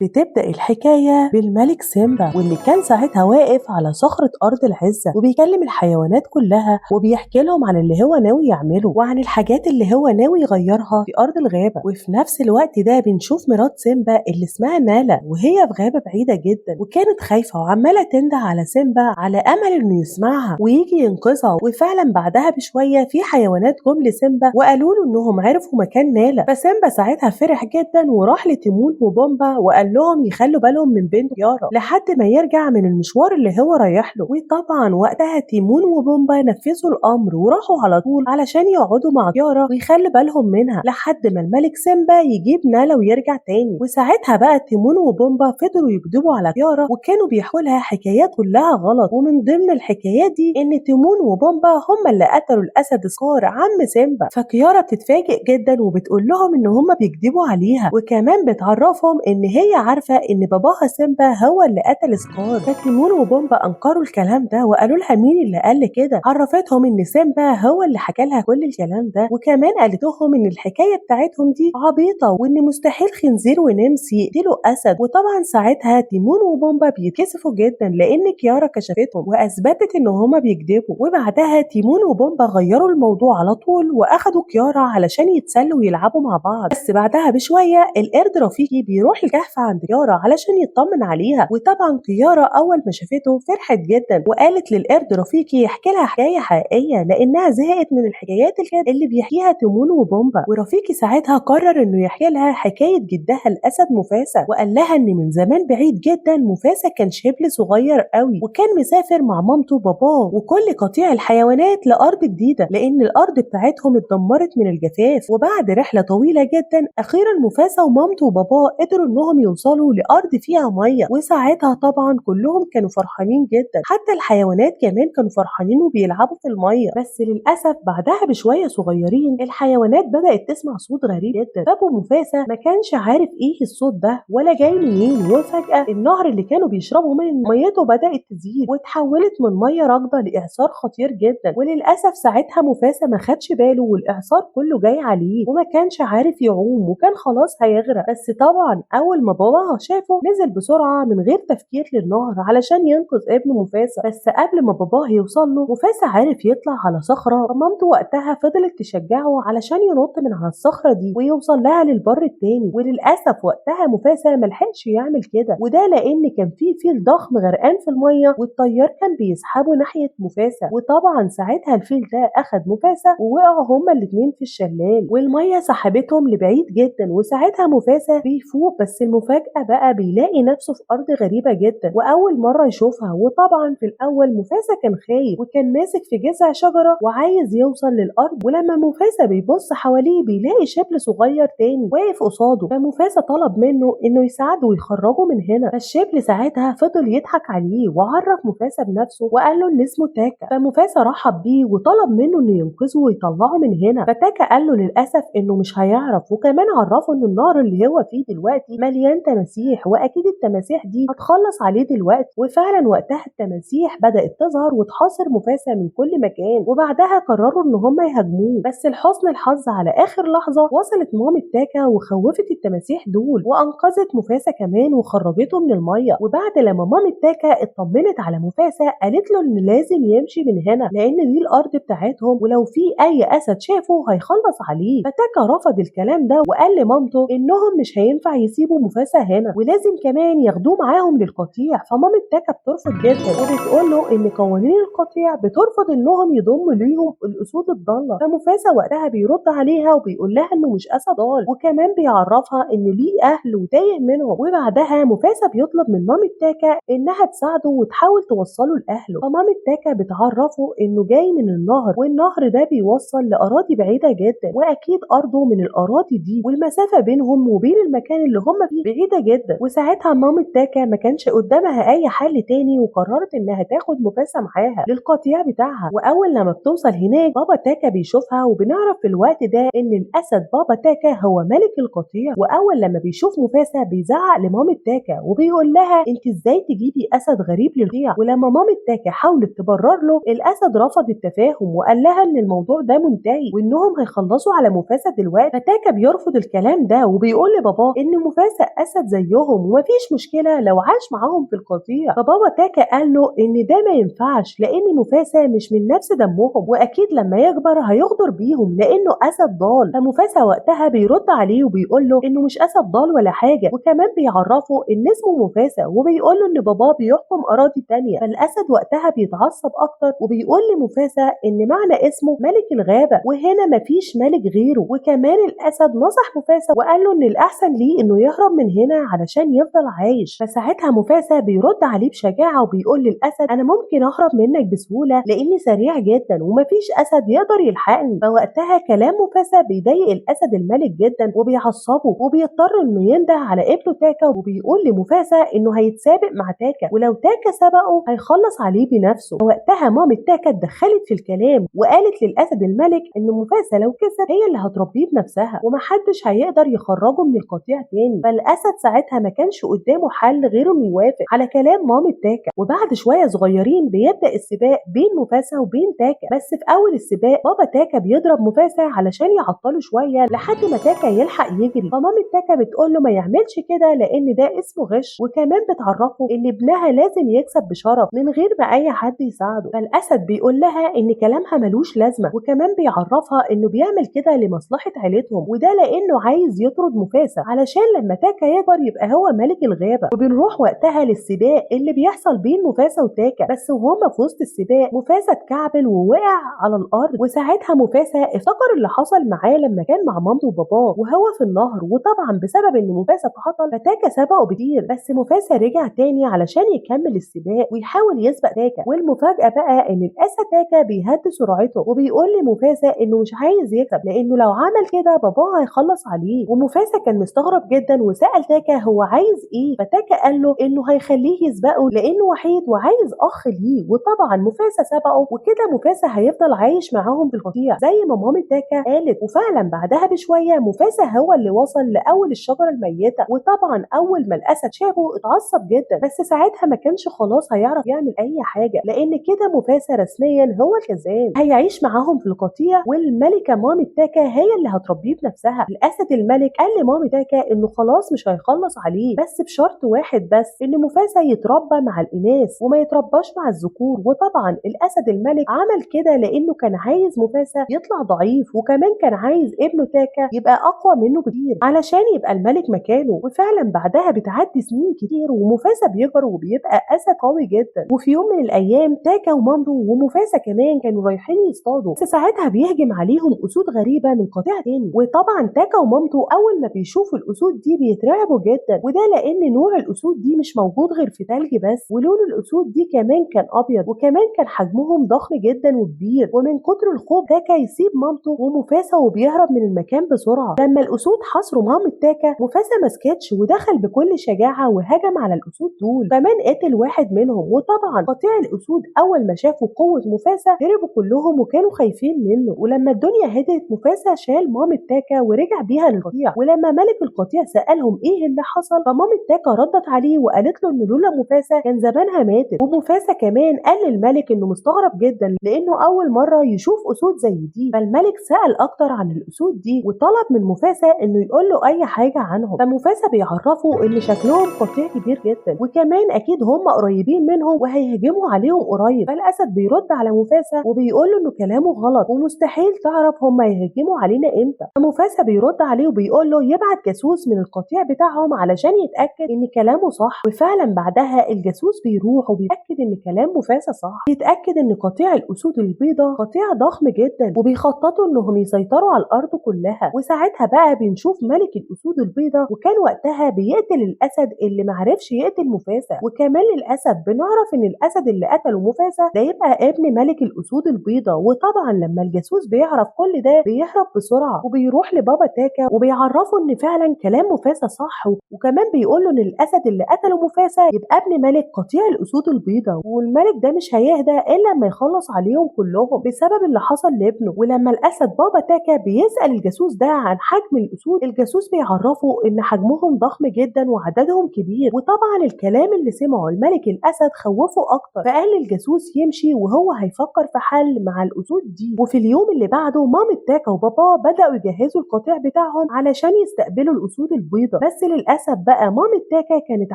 بتبدأ الحكاية بالملك سيمبا واللي كان ساعتها واقف على صخرة أرض العزة وبيكلم الحيوانات كلها وبيحكي لهم عن اللي هو ناوي يعمله وعن الحاجات اللي هو ناوي يغيرها في أرض الغابة. وفي نفس الوقت ده بنشوف مرات سيمبا اللي اسمها نالا وهي في غابة بعيدة جدا وكانت خايفة وعمالة تنده على سيمبا على أمل إنه يسمعها ويجي ينقذها. وفعلا بعدها بشوية في حيوانات جم لسيمبا وقالوا له إنهم عرفوا مكان نالا، فسيمبا ساعتها فرح جدا وراح لتيمون وبومبا وقال لهم يخلوا بالهم من بنت يارا لحد ما يرجع من المشوار اللي هو رايح له. وطبعا وقتها تيمون وبومبا نفذوا الامر وراحوا على طول علشان يقعدوا مع يارا ويخلوا بالهم منها لحد ما الملك سيمبا يجيب نالا ويرجع تاني. وساعتها بقى تيمون وبومبا فضلوا يكذبوا على يارا وكانوا بيحكوا لها حكايات كلها غلط، ومن ضمن الحكايات دي ان تيمون وبومبا هم اللي قتلوا الاسد سكار عم سيمبا. فكيارا بتتفاجئ جدا وبتقول لهم ان هم بيكذبوا عليها، وكمان بتعرفهم ان هي عارفة إن باباها سيمبا هو اللي قتل سكار. فتيمون وبومبا أنكروا الكلام ده وقالوا لها مين اللي قال كده. عرفتهم إن سيمبا هو اللي حكى لها كل الكلام ده، وكمان قالت لهم إن الحكاية بتاعتهم دي عبيطة وإن مستحيل خنزير ونمس يقتلوا أسد. وطبعا ساعتها تيمون وبومبا بيتكسفوا جدا لأن كيارا كشفتهم وأثبتت إن هما بيكذبوا. وبعدها تيمون وبومبا غيروا الموضوع على طول وأخدوا كيارا علشان يتسلوا ويلعبوا مع بعض. بس بعدها بشوية القرد رفيقي بيروح الكهف عند كيارا علشان يطمن عليها. وطبعا كيارا اول ما شافته فرحت جدا وقالت للقرد رفيقي يحكي لها حكايه حقيقيه لانها زهقت من الحكايات اللي بيحكيها تيمون وبومبا. ورفيقي ساعتها قرر انه يحكي لها حكايه جدها الاسد مفاسة، وقال لها ان من زمان بعيد جدا مفاسة كان شبل صغير قوي وكان مسافر مع مامته وباباه وكل قطيع الحيوانات لارض جديده لان الارض بتاعتهم اتدمرت من الجفاف. وبعد رحله طويله جدا اخيرا مفاسة ومامته وباباه قدروا انهم يوصلوا لأرض فيها مية. وساعتها طبعا كلهم كانوا فرحانين جدا، حتى الحيوانات كمان كانوا فرحانين وبيلعبوا في المية. بس للأسف بعدها بشوية صغيرين الحيوانات بدأت تسمع صوت غريب جدا. فابو مفاسة ما كانش عارف ايه الصوت ده ولا جاي منين. وفجأة النهر اللي كانوا بيشربوا من ميته بدأت تزيد وتحولت من مية راكدة لإعصار خطير جدا. وللأسف ساعتها مفاسة ما خدش باله والإعصار كله جاي عليه وما كانش عارف يعوم وكان خلاص هيغرق. بس طبعا أول ما باباها شافه نزل بسرعة من غير تفكير للنهر علشان ينقذ ابنه مفاسة. بس قبل ما باباه يوصل له مفاسة عارف يطلع على صخرة، فمامته وقتها فضلت تشجعه علشان ينط من على الصخرة دي ويوصل لها للبر التاني. وللأسف وقتها مفاسة ملحقش يعمل كده، وده لأن كان في فيل ضخم غرقان في المية والطيار كان بيسحبه ناحية مفاسة. وطبعا ساعتها الفيل ده أخد مفاسة ووقعوا هما الاتنين في الشلال والمية سحبتهم لبعيد جدا. وساعتها مفاسة بيفوق، بس المفاجأة بقى بيلاقي نفسه في أرض غريبة جدا وأول مرة يشوفها. وطبعا في الأول مفاسة كان خايف وكان ماسك في جذع شجرة وعايز يوصل للأرض، ولما مفاسة بيبص حواليه بيلاقي شبل صغير تاني واقف قصاده. فمفاسة طلب منه إنه يساعده ويخرجه من هنا. فالشبل ساعتها فضل يضحك عليه وعرف مفاسة بنفسه وقال له إن اسمه تاكا. فمفاسة رحب بيه وطلب منه إنه ينقذه ويطلعه من هنا. فتاكا قال له للأسف إنه مش هيعرف، وكمان عرفه إن النهر اللي هو فيه دلوقتي مليان تماسيح واكيد التماسيح دي هتخلص عليه دلوقتي. وفعلا وقتها التماسيح بدأت تظهر وتحاصر مفاسة من كل مكان، وبعدها قرروا ان هم يهاجموه. بس لحسن الحظ على اخر لحظة وصلت مامة تاكا وخوفت التماسيح دول وانقذت مفاسة كمان وخرجته من المية. وبعد لما مامة تاكا اطمنت على مفاسة قالت له ان لازم يمشي من هنا لان دي الارض بتاعتهم ولو في اي اسد شافه هيخلص عليه. فتاكا رفض الكلام ده وقال لمامته انهم مش هينفع يسيبوا مفاسة هنا ولازم كمان ياخدوه معاهم للقطيع. فمامة تاكا بترفض جدا وبتقول له ان قوانين القطيع بترفض انهم يضموا ليهم الاسود الضاله. فمفاسة وقتها بيرد عليها وبيقول لها انه مش اسد ضال، وكمان بيعرفها ان ليه اهل وتايه منهم. وبعدها مفاسة بيطلب من مامة تاكا انها تساعده وتحاول توصله لاهله. فمامة تاكا بتعرفه انه جاي من النهر والنهر ده بيوصل لاراضي بعيده جدا واكيد ارضه من الاراضي دي والمسافه بينهم وبين المكان اللي هم فيه بعيده جدا. وساعتها مامة تاكا ما كانش قدامها اي حل تاني وقررت انها تاخد مفاسة معاها للقطيع بتاعها. واول لما بتوصل هناك بابا تاكا بيشوفها وبنعرف في الوقت ده ان الاسد بابا تاكا هو ملك القطيع. واول لما بيشوف مفاسة بيزعق لمامة تاكا وبيقول لها انت ازاي تجيبي اسد غريب للقطيع. ولما مامة تاكا حاولت تبرر له الاسد رفض التفاهم وقال لها ان الموضوع ده منتهي وانهم هيخلصوا على مفاسة دلوقتي. فتاكا بيرفض الكلام ده وبيقول لباباه ان مفاسة الأسد زيهم ومفيش مشكلة لو عاش معاهم في القطيع. فبابا تاكا قال له إن ده ما ينفعش لأن مفاسة مش من نفس دمهم، وأكيد لما يكبر هيغدر بيهم لأنه أسد ضال. فمفاسة وقتها بيرد عليه وبيقول له إنه مش أسد ضال ولا حاجة، وكمان بيعرفه إن اسمه مفاسة وبيقول له إن باباه بيحكم أراضي تانية. فالأسد وقتها بيتعصب أكتر وبيقول لمفاسة إن معنى اسمه ملك الغابة وهنا مفيش ملك غيره. وكمان الأسد نصح مفاسة وقال له إن الأحسن ليه إنه يهرب من هنا علشان يفضل عايش. فساعتها مفاسة بيرد عليه بشجاعة وبيقول للأسد أنا ممكن أهرب منك بسهولة لأني سريع جدا ومفيش أسد يقدر يلحقني. فوقتها كلام مفاسة بيضايق الأسد الملك جدا وبيعصبه وبيضطر إنه ينده على ابنه تاكا وبيقول لمفاسة إنه هيتسابق مع تاكا ولو تاكا سبقه هيخلص عليه بنفسه. ووقتها مامة تاكا اتدخلت في الكلام وقالت للأسد الملك إن مفاسة لو كسب هي اللي هتربيه بنفسها ومحدش هيقدر يخرجه من القطيع تاني. فالأسد ساعتها ما كانش قدامه حل غير إنه يوافق على كلام مامة تاكا. وبعد شوية صغيرين بيبدأ السباق بين مفاسة وبين تاكا، بس في أول السباق بابا تاكا بيضرب مفاسة علشان يعطله شوية لحد ما تاكا يلحق يجري. فمامة تاكا بتقول له ما يعملش كده لأن ده اسمه غش، وكمان بتعرفه إن ابنها لازم يكسب بشرف من غير ما أي حد يساعده. فالأسد بيقول لها إن كلامها ملوش لازمة، وكمان بيعرفها إنه بيعمل كده لمصلحة عيلتهم وده لأنه عايز يطرد مفاسة علشان لما تاكا يكبر يبقى هو ملك الغابة. وبنروح وقتها للسباق اللي بيحصل بين مفاسة وتاكا، بس وهما في وسط السباق مفاسة اتكعبل ووقع على الأرض. وساعتها مفاسة افتكر اللي حصل معاه لما كان مع مامته وباباه وهو في النهر، وطبعا بسبب إن مفاسة اتعطل فتاكا سبقه بكتير، بس مفاسة رجع تاني علشان يكمل السباق ويحاول يسبق تاكا. والمفاجأة بقى إن الأسد تاكا بيهدي سرعته وبيقول لمفاسة إنه مش عايز يكسب لأنه لو عمل كده باباه هيخلص عليه. ومفاسة كان مستغرب جدا وسأل تاكا هو عايز إيه، فتاكا قال له إنه هيخليه يسبقه لأنه وحيد وعايز أخ ليه. وطبعا مفاسة سبقه وكده مفاسة هيفضل عايش معاهم في القطيع زي ما مامة تاكا قالت. وفعلا بعدها بشوية مفاسة هو اللي وصل لأول الشجرة الميتة، وطبعا أول ما الأسد شافه اتعصب جدا، بس ساعتها ما كانش خلاص هيعرف يعمل أي حاجة لأن كده مفاسة رسميا هو الكسبان، هيعيش معاهم في القطيع والملكة مامة تاكا هي اللي هتربيه بنفسها. الأسد الملك قال لمامة تاكا إنه خلاص مش هيخلص عليه بس بشرط واحد بس، إن مفاسة يتربى مع الإناث وما يترباش مع الذكور. وطبعا الأسد الملك عمل كده لأنه كان عايز مفاسة يطلع ضعيف، وكمان كان عايز ابنه تاكا يبقى أقوى منه كتير علشان يبقى الملك مكانه. وفعلا بعدها بتعدي سنين كتير ومفاسة بيكبر وبيبقى أسد قوي جدا. وفي يوم من الأيام تاكا ومامته ومفاسة كمان كانوا رايحين يصطادوا، بس ساعتها بيهجم عليهم أسود غريبة من قطيع تاني. وطبعا تاكا ومامته أول ما بيشوفوا الأسود دي بيترعبوا جدا، وده لأن نوع الأسود دي مش موجود غير في تلج بس، ولون الأسود دي كمان كان أبيض، وكمان كان حجمهم ضخم جدا وكبير. ومن كتر الخوف تاكا يسيب مامته ومفاسة وبيهرب من المكان بسرعة. لما الأسود حاصروا مامة تاكا مفاسة مسكتش ودخل بكل شجاعة وهجم على الأسود دول، كمان قتل واحد منهم. وطبعا قطيع الأسود أول ما شافوا قوة مفاسة هربوا كلهم وكانوا خايفين منه. ولما الدنيا هدت مفاسة شال مامة تاكا ورجع بيها للقطيع، ولما ملك القطيع سألهم إيه اللي حصل فمامة تاكا ردت عليه وقالت له إن لولا مفاسة كان زمانها ماتت. ومفاسة كمان قال للملك إنه مستغرب جدا لأنه أول مرة يشوف أسود زي دي. فالملك سأل أكتر عن الأسود دي وطلب من مفاسة إنه يقول له أي حاجة عنهم. فمفاسة بيعرفوا إن شكلهم قطيع كبير جدا وكمان أكيد هم قريبين منهم وهيهجموا عليهم قريب. فالأسد بيرد على مفاسة وبيقول له إنه كلامه غلط ومستحيل تعرف هم هيهجموا علينا إمتى. فمفاسة بيرد عليه وبيقول له يبعت جاسوس من القطيع بتاعهم علشان يتأكد إن كلامه صح. وفعلا بعدها الجاسوس بيروح وبيتأكد إن كلام مفاسة صح، بيتأكد إن قطيع الأسود البيضاء قطيع ضخم جدا وبيخططوا إنهم يسيطروا على الأرض كلها. وساعتها بقى بنشوف ملك الأسود البيضاء وكان وقتها بيقتل الأسد اللي معرفش يقتل مفاسة. وكمان للأسف بنعرف إن الأسد اللي قتله مفاسة ده يبقى ابن ملك الأسود البيضاء. وطبعا لما الجاسوس بيعرف كل ده بيهرب بسرعة وبيروح لبابا تاكا وبيعرفه إن فعلا كلام مفاسة صح، وكمان بيقول له إن الأسد اللي قتله مفاسة يبقى ابن ملك قطيع الأسود البيضاء، والملك ده مش هيهدى إلا لما يخلص عليهم كلهم بسبب اللي حصل لابنه. ولما الأسد بابا تاكا بيسأل الجاسوس ده عن حجم الأسود الجاسوس بيعرفه إن حجمهم ضخم جدا وعددهم كبير. وطبعا الكلام اللي سمعه الملك الأسد خوفه أكتر، فقال للجاسوس يمشي وهو هيفكر في حل مع الأسود دي. وفي اليوم اللي بعده مامة تاكا وبابا بدأوا يجهزوا القطيع بتاعهم علشان يستقبلوا الأسود البيضاء، بس بس للأسف بقى مامة تاكا كانت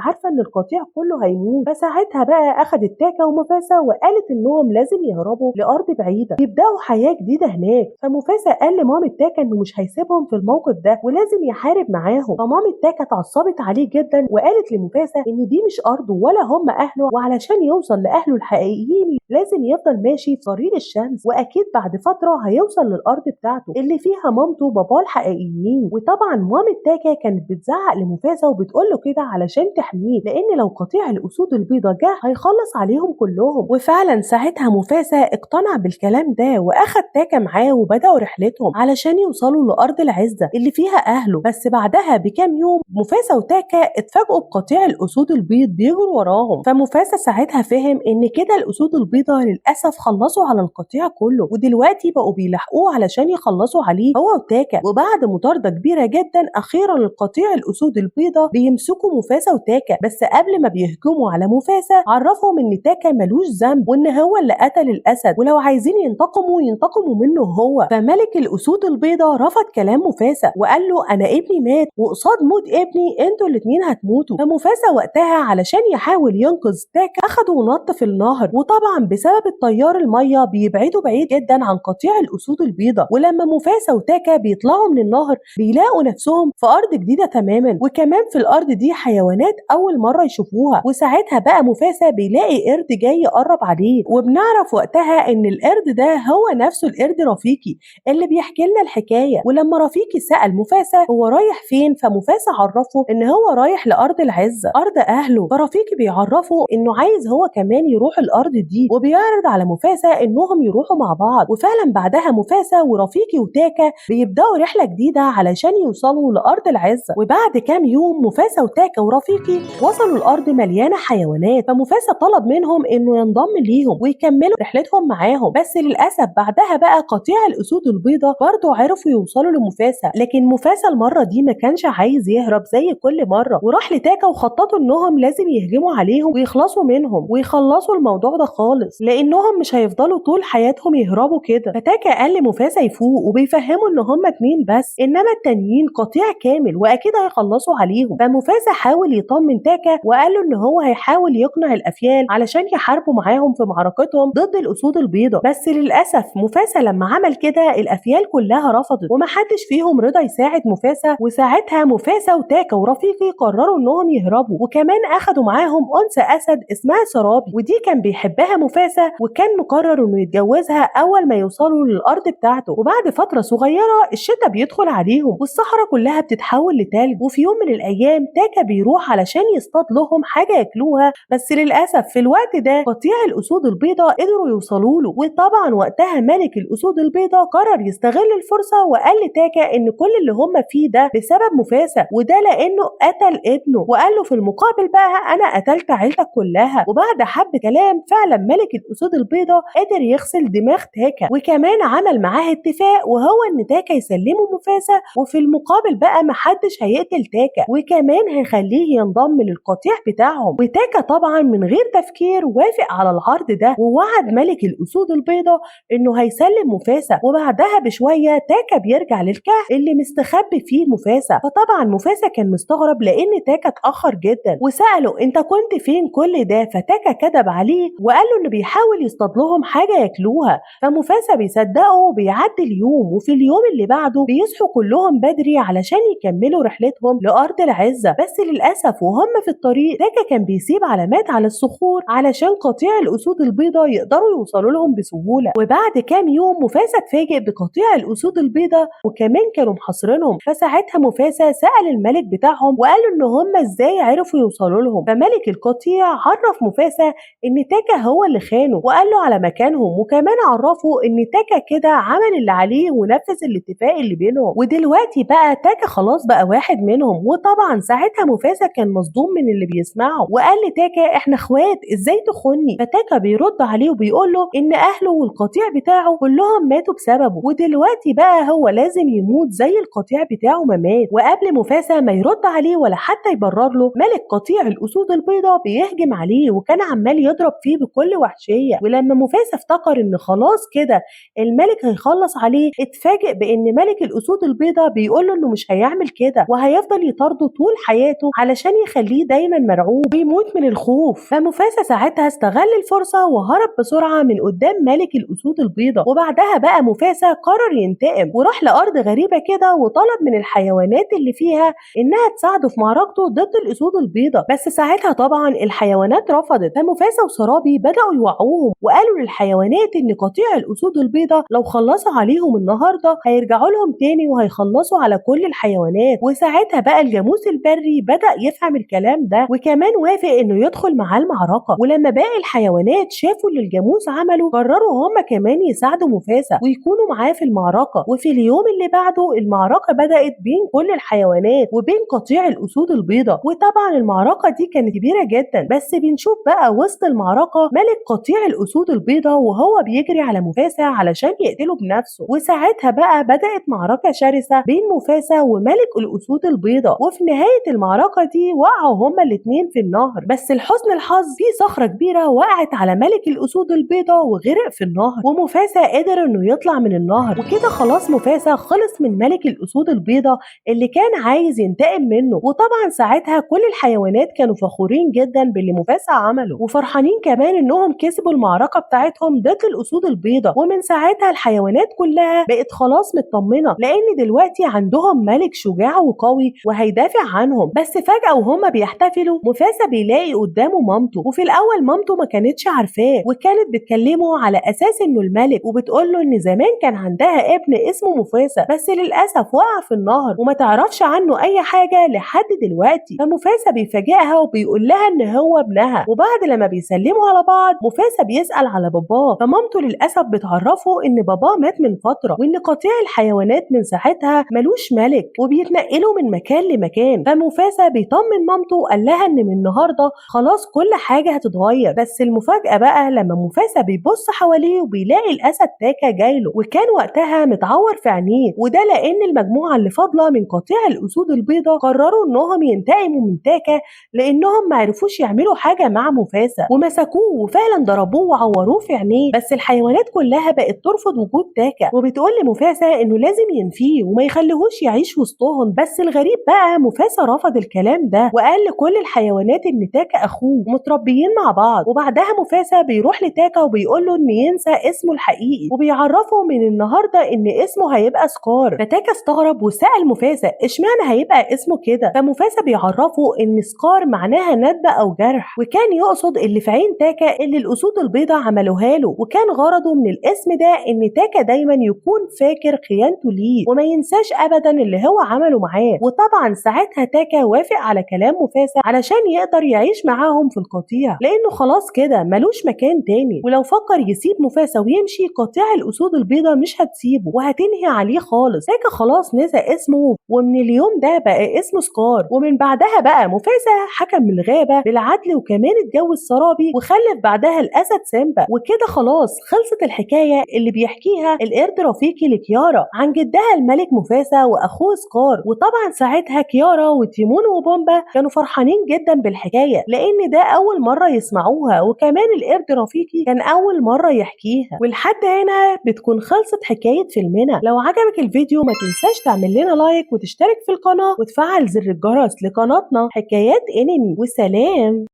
عارفة إن القطيع كله هيموت، فساعتها بقى أخدت تاكا ومفاسة وقالت إنهم لازم يهربوا لأرض بعيدة يبدأوا حياة جديدة هناك. فمفاسة قال لمامة تاكا إنه مش هيسيبهم في الموقف ده ولازم يحارب معاهم. فمامة تاكا اتعصبت عليه جدا وقالت لمفاسة إن دي مش أرضه ولا هم أهله، وعلشان يوصل لأهله الحقيقيين لازم يفضل ماشي في طريق الشمس، وأكيد بعد فترة هيوصل للأرض بتاعته اللي فيها مامته وباباه الحقيقيين. وطبعا مامة تاكا كانت بتزعق لمفاسة وبتقول له كده علشان تحميه، لأن لو قطيع الأسود البيضاء جه هيخلص عليهم كلهم. وفعلا ساعتها مفاسة اقتنع بالكلام ده وأخد تاكا معاه وبدأوا رحلتهم علشان يوصلوا لأرض العزة اللي فيها أهله. بس بعدها بكام يوم مفاسة وتاكا اتفاجئوا بقطيع الأسود البيض بيجروا وراهم. فمفاسة ساعتها فهم إن كده الأسود البيضاء للأسف خلصوا على القطيع كله، ودلوقتي بقوا بيلحقوه علشان يخلصوا عليه هو وتاكا. وبعد مطاردة كبيرة جدا أخيرا القطيع الأسود البيضاء بيمسكوا مفاسة وتاكا، بس قبل ما بيهجموا على مفاسة عرفهم إن تاكا ملوش ذنب وإن هو اللي قتل الأسد، ولو عايزين ينتقموا منه هو. فملك الأسود البيضاء رفض كلام مفاسة وقال له أنا ابني مات، وقصاد موت ابني انتوا الاتنين هتموتوا. فمفاسة وقتها علشان يحاول ينقذ تاكا أخده ونط في النهر، وطبعا بسبب التيار المية بيبعدوا بعيد جدا عن قطيع الأسود البيضاء. ولما مفاسة وتاكا بيطلعوا من النهر بيلاقوا نفسهم في أرض جديدة تماما، وكمان في الأرض دي حيوانات أول مرة يشوفوها. وساعتها بقى مفاسة بيلاقي قرد جاي يقرب عليه، وبنعرف وقتها إن القرد ده هو نفسه القرد رفيقي اللي بيحكي لنا الحكاية. ولما رفيقي سأل مفاسة هو رايح فين، فمفاسة عرفه إن هو رايح لأرض العزة أرض أهله. فرفيقي بيعرفه إنه عايز هو كمان يروح الأرض دي، وبيعرض على مفاسة إنهم يروحوا مع بعض. وفعلا بعدها مفاسة ورفيقي وتاكا بيبدأوا رحلة جديدة علشان يوصلوا لأرض العزة. وبعد كام يوم مفاسة وتاكا ورفيقي وصلوا الأرض مليانة حيوانات، فمفاسة طلب منهم إنه ينضم ليهم ويكملوا رحلتهم معاهم. بس للأسف بعدها بقى قطيع الأسود البيضاء برضه عرفوا يوصلوا لمفاسة، لكن مفاسة المرة دي ما كانش عايز يهرب زي كل مرة، وراح لتاكا وخططوا إنهم لازم يهجموا عليهم ويخلصوا منهم ويخلصوا الموضوع ده خالص، لأنهم مش هيفضلوا طول حياتهم يهربوا كده. فتاكا قال لمفاسة يفوق وبيفهموا إن هما اتنين بس، إنما التانيين قطيع كامل وأكيد هيخلصوا عليهم. فمفاسة حاول يطمن تاكا وقال له إن هو هيحاول يقنع الأفيال علشان يحاربوا معاهم في معركتهم ضد الأسود البيضاء. بس للأسف مفاسة لما عمل كده الأفيال كلها رفضت ومحدش فيهم رضى يساعد مفاسة. وساعتها مفاسة وتاكا ورفيقي قرروا إنهم يهربوا، وكمان أخدوا معاهم أنثى أسد اسمها سرابي، ودي كان بيحبها مفاسة وكان مقرر إنه يتجوزها أول ما يوصلوا للأرض بتاعته. وبعد فترة صغيرة الشتاء بيدخل عليهم والصحراء كلها بتتحول لتلج، وفي يوم من الأيام تاكا بيروح علشان يصطاد لهم حاجة ياكلوها. بس للأسف في الوقت ده قطيع الأسود البيضاء قدروا يوصلوا له، وطبعا وقتها ملك الأسود البيضاء قرر يستغل الفرصة وقال لتاكا إن كل اللي هم فيه ده بسبب مفاسة، وده لأنه قتل ابنه، وقال له في المقابل بقى أنا قتلت عيلتك كلها. وبعد حب كلام فعلا ملك الأسود البيضاء قدر يغسل دماغ تاكا، وكمان عمل معاه اتفاق وهو إن تاكا يسلمه مفاسة، وفي المقابل بقى محدش هيقتل تاكا، وكمان هيخليه ينضم للقطيع بتاعهم. وتاكا طبعا من غير تفكير وافق على العرض ده ووعد ملك الأسود البيضاء إنه هيسلم مفاسة. وبعدها بشوية تاكا بيرجع للكهف اللي مستخبي فيه مفاسة. فطبعا مفاسة كان مستغرب لأن تاكا اتأخر جدا وسأله أنت كنت فين كل ده؟ فتاكا كذب عليه وقال له إنه بيحاول يصطاد لهم حاجة ياكلوها. فمفاسة بيصدقه وبيعدي اليوم، وفي اليوم اللي بعده بيصحوا كلهم بدري علشان يكملوا رحلتهم لأرض العزة. بس للأسف وهم في الطريق تاكا كان بيسيب علامات على الصخور علشان قطيع الأسود البيضاء يقدروا يوصلوا لهم بسهولة. وبعد كام يوم مفاسة اتفاجئ بقطيع الأسود البيضاء وكمان كانوا محاصرينهم. فساعتها مفاسة سأل الملك بتاعهم وقال له إن هم إزاي عرفوا يوصلوا لهم. فملك القطيع عرف مفاسة إن تاكا هو اللي خانه وقال له على مكانهم، وكمان عرفه إن تاكا كده عمل اللي عليه ونفذ الاتفاق اللي بينهم، ودلوقتي بقى تاكا خلاص بقى واحد منهم. وطبعا ساعتها مفاسة كان مصدوم من اللي بيسمعه وقال لتاكا احنا اخوات ازاي تخوني؟ فتاكا بيرد عليه وبيقول له ان اهله والقطيع بتاعه كلهم ماتوا بسببه، ودلوقتي بقى هو لازم يموت زي القطيع بتاعه ما مات. وقبل مفاسة ما يرد عليه ولا حتى يبرر له ملك قطيع الأسود البيضاء بيهجم عليه وكان عمال يضرب فيه بكل وحشية. ولما مفاسة افتكر ان خلاص كده الملك هيخلص عليه اتفاجئ بان ملك الأسود البيضاء بيقول له انه مش هيعمل كده وهيفضل ويفضل يطارده طول حياته علشان يخليه دايما مرعوب ويموت من الخوف. فمفاسا ساعتها استغل الفرصة وهرب بسرعة من قدام ملك الأسود البيضاء. وبعدها بقى مفاسا قرر ينتقم وراح لأرض غريبة كده وطلب من الحيوانات اللي فيها إنها تساعده في معركته ضد الأسود البيضاء. بس ساعتها طبعا الحيوانات رفضت. فمفاسا وسرابي بدأوا يوعوهم وقالوا للحيوانات إن قطيع الأسود البيضاء لو خلصوا عليهم النهارده هيرجعوا لهم تاني وهيخلصوا على كل الحيوانات. وساعتها بقى الجاموس البري بدأ يفهم الكلام ده وكمان وافق إنه يدخل معاه المعركة. ولما باقي الحيوانات شافوا اللي الجاموس عمله قرروا هم كمان يساعدوا مفاسا ويكونوا معاه في المعركة. وفي اليوم اللي بعده المعركة بدأت بين كل الحيوانات وبين قطيع الأسود البيضاء. وطبعا المعركة دي كانت كبيرة جدا. بس بنشوف بقى وسط المعركة ملك قطيع الأسود البيضاء وهو بيجري على مفاسا علشان يقتله بنفسه. وساعتها بقى بدأت معركة شرسة بين مفاسا وملك الأسود البيضاء. وفي نهاية المعركة دي وقعوا هما الاتنين في النهر. بس لحسن الحظ في صخرة كبيرة وقعت على ملك الأسود البيضاء وغرق في النهر. ومفاسا قدر انه يطلع من النهر. وكده خلاص مفاسا خلص من ملك الأسود البيضاء اللي كان عايز ينتقم منه. وطبعا ساعتها كل الحيوانات كانوا فخورين جدا باللي مفاسا عمله وفرحانين كمان انهم كسبوا المعركة بتاعتهم ضد الأسود البيضاء. ومن ساعتها الحيوانات كلها بقت خلاص مطمنة لأن دلوقتي عندهم ملك شجاع وقوي وهيدافع عنهم. بس فجأة وهما بيحتفلوا مفاسا بيلاقي قدامه مامته. وفي الأول مامته ما كانتش عارفاه وكانت بتكلمه على أساس إنه الملك وبتقوله إن زمان كان عندها ابن اسمه مفاسا بس للأسف وقع في النهر وما تعرفش عنه أي حاجة لحد دلوقتي. فمفاسا بيفاجئها وبيقول لها إن هو ابنها. وبعد لما بيسلموا على بعض مفاسا بيسأل على باباه. فمامته للأسف بتعرفه إن باباه مات من فترة وإن قطيع الحيوانات من ساعتها ملوش ملك وبيتنقلوا من مكان لمكان. فمفاسا بيطمن مامته وقال لها إن من النهاردة خلاص كل حاجة هتتغير. بس المفاجأة بقى لما مفاسا بيبص حواليه وبيلاقي الأسد تاكا جايله وكان وقتها متعور في عينيه. وده لأن المجموعة اللي فاضلة من قطيع الأسود البيضاء قرروا إنهم ينتقموا من تاكا لأنهم معرفوش يعملوا حاجة مع مفاسا ومسكوه وفعلا ضربوه وعوروه في عينيه. بس الحيوانات كلها بقت ترفض وجود تاكا وبتقول لمفاسا إنه لازم ينفيه وما يخليهوش يعيش وسطهم. بس الغريب بقى مفاسا رفض الكلام ده وقال لكل الحيوانات إن تاكا أخوه ومتربيين مع بعض. وبعدها مفاسا بيروح لتاكا وبيقول له إن ينسى اسمه الحقيقي وبيعرفه من النهارده إن اسمه هيبقى سكار. فتاكا استغرب وسأل مفاسا اشمعنى هيبقى اسمه كده. فمفاسا بيعرفه إن سكار معناها ندبة أو جرح وكان يقصد اللي في عين تاكا اللي الأسود البيضاء عملوها له. وكان غرضه من الاسم ده إن تاكا دايما يكون فاكر خيانته ليه وما ينساش أبدا اللي هو عمله معاه. وطبعا ساعتها تاكا وافق على كلام مفاسا علشان يقدر يعيش معاهم في القطيع لأنه خلاص كده ملوش مكان تاني. ولو فكر يسيب مفاسا ويمشي قطيع الأسود البيضاء مش هتسيبه وهتنهي عليه خالص. تاكا خلاص نسى اسمه ومن اليوم ده بقى اسمه سكار. ومن بعدها بقى مفاسا حكم من الغابة بالعدل وكمان اتجوز سرابي وخلف بعدها الأسد سيمبا. وكده خلاص خلصت الحكاية اللي بيحكيها القرد رفيقي لكيارا عن جدها الملك مفاسا وأخوه سكار. وطبعا ساعتها كيارا وتيمون وبومبا كانوا فرحانين جدا بالحكاية لأن ده أول مرة يسمعوها وكمان القرد رفيقي كان أول مرة يحكيها. ولحد هنا بتكون خلصت حكاية فيلمنا. لو عجبك الفيديو ما تنساش تعمل لنا لايك وتشترك في القناة وتفعل زر الجرس لقناتنا حكايات انمي. وسلام.